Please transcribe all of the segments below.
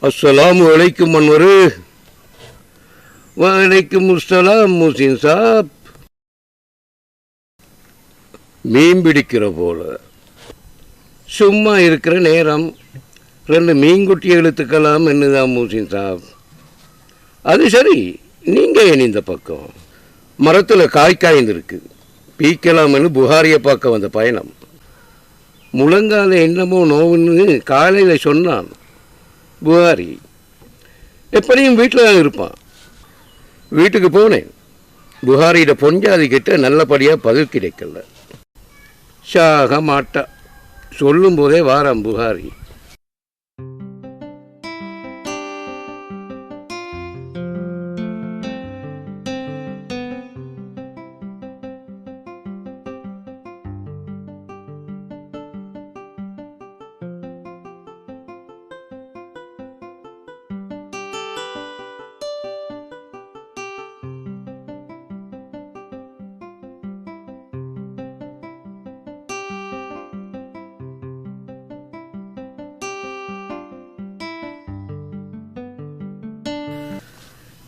அஸ்ஸலாமு அலைக்கும் அன்வரு. வலைக்கும் அஸ்ஸலாம் முசின் சாப். மீன் பிடிக்கிற போல சும்மா இருக்கிற நேரம் 2 மீன்குட்டி இழுத்துக்கலாம் என்னதான் முசின் சாப். அது சரி, நீங்கள் ஏன் இந்த பக்கம்? மரத்தில் காய்ந்திருக்கு, பீக்கலாம்னு புகாரியை பார்க்க வந்த பயணம். முழங்கால என்னமோ நோவுன்னு காலையில் சொன்னான் புகாரி. எப்படியும் வீட்டில் தான் இருப்பான். வீட்டுக்கு போனேன். புகாரியிட பொஞ்சாதி கிட்ட நல்லபடியாக பதில் கிடைக்கல. சாக மாட்டா, சொல்லும் போதே வாராம் புகாரி.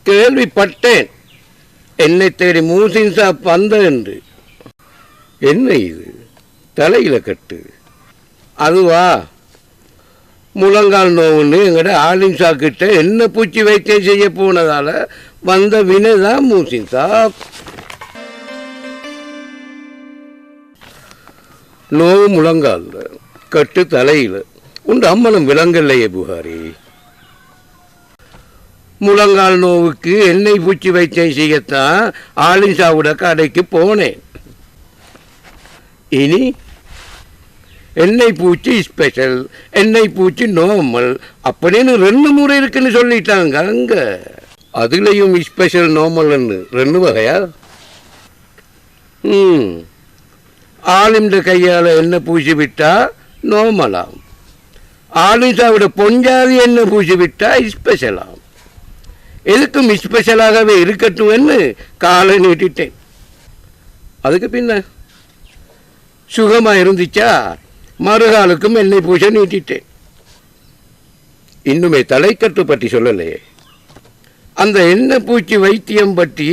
கேள்விப்பட்டேன் என்னை தேடி மூசின் சாப் வந்த என்று. என்ன இது தலையில கட்டு? அதுவா, முழங்கால் நோவுன்னு எங்கட ஆலிம் சாக்கிட்ட என்ன பூச்சி வைத்தியம் செய்ய போனதால வந்த வினைதான் மூசின் சாப். நோவு முழங்கால், கட்டு தலையில. உண்டு அம்மனும் விலங்கல்லையே புகாரி. முழங்கால் நோவுக்கு எண்ணெய் பூச்சி வைத்தியம் செய்யத்தான் ஆலிசாவோட கடைக்கு போனேன். இனி எண்ணெய் பூச்சி ஸ்பெஷல், எண்ணெய் பூச்சி நார்மல் அப்படின்னு 2 முறை இருக்குன்னு சொல்லிட்டாங்க அங்க. அதுலேயும் ஸ்பெஷல் நார்மல்னு 2 வகையா? ஆலிம்ட கையால் எண்ணெய் பூச்சி விட்டா நார்மலாம், ஆலிசாவோட பொஞ்சாதி எண்ணெய் பூச்சி விட்டா ஸ்பெஷலாம். எதுக்கும் ஸ்பெஷலாகவே இருக்கட்டும்னு காலை நீட்டிட்டேன். அதுக்கு பின்ன சுகமாக இருந்துச்சா மறுகாலுக்கும் எண்ணெய் பூசை நீட்டிட்டேன். இன்னுமே தலைக்கட்டு பற்றி சொல்லலையே. அந்த எண்ணெய் பூச்சி வைத்தியம் பற்றி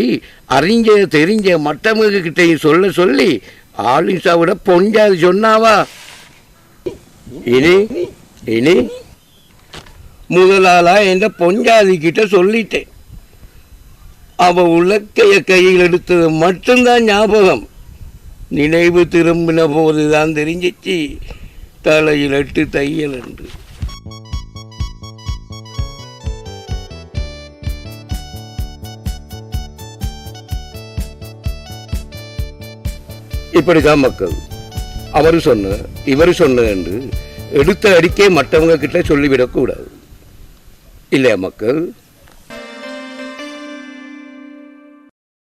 அறிஞ்ச தெரிஞ்ச மற்றவங்ககிட்டையும் சொல்ல சொல்லி ஆலிசாவோட பொஞ்சாது சொன்னாவா. இனி முதலாளா என்ற பொஞ்சாதி கிட்ட சொல்லிட்டேன். அவ உலக்கைய கையில் எடுத்தது மட்டும்தான் ஞாபகம். நினைவு திரும்பின போதுதான் தெரிஞ்சிச்சு தலையில் 8 தையல் என்று. இப்படிதான் மக்கள் அவரு சொன்ன இவரு சொன்ன என்று எடுத்த அடிக்கே மற்றவங்க கிட்ட சொல்லிவிடக்கூடாது இல்லையா மக்கள்?